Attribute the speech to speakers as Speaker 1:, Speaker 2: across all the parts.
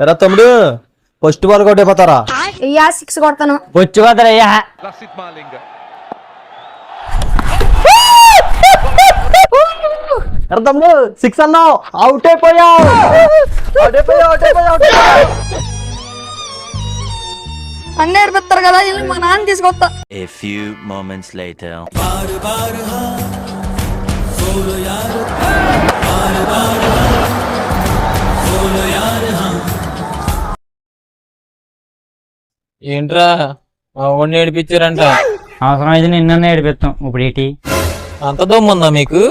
Speaker 1: ఎరా తమ్ముడు first ball కొట్టేపోతారా?
Speaker 2: అయ్యా 6 కొడతాను.
Speaker 3: వచ్చి పోతారు అయ్యా.
Speaker 1: ఎరా తమ్ముడు 6 అన్నావు, అవుట్ అయిపోయావు.
Speaker 2: అన్నీ ఏర్పెత్తారు కదా, మా నాన్న తీసుకొస్తా.
Speaker 4: A few moments later.
Speaker 3: ఏంట్రా మా ఊడిని ఏడిపించారంట?
Speaker 5: అవసరం అయితే నిన్న ఏడిపిస్తాం. ఇప్పుడు ఏంటి
Speaker 3: అంత దమ్ముందా మీకు?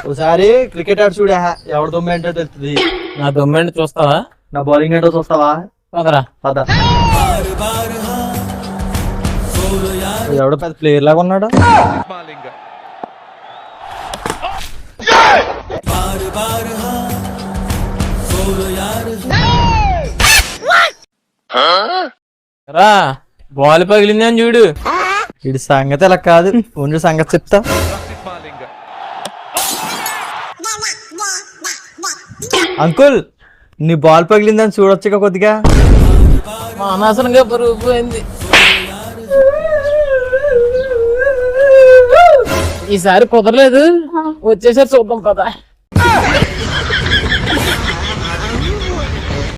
Speaker 1: ఒకసారి క్రికెట్ ఆడి చూడా, ఎవరి దొమ్మ ఏంటో తెలుస్తుంది.
Speaker 3: నా దమ్మెండి చూస్తావా?
Speaker 1: నా బౌలింగ్ ఏంటో చూస్తావా?
Speaker 3: పదరా.
Speaker 1: పద. ఎవడో పెద్ద ప్లేయర్ లాగా ఉన్నాడు.
Speaker 3: రా బాల్ పగిలింది అని చూడు.
Speaker 1: ఇది సంగతి ఇలా కాదు, ఉండి సంగతి చెప్తా. అంకుల్ నీ బాల్ పగిలిందని చూడొచ్చుగా కొద్దిగా.
Speaker 3: మా అనవసరంగా బరువు పోయింది. ఈసారి కుదరలేదు, వచ్చేసారి చూద్దాం కదా.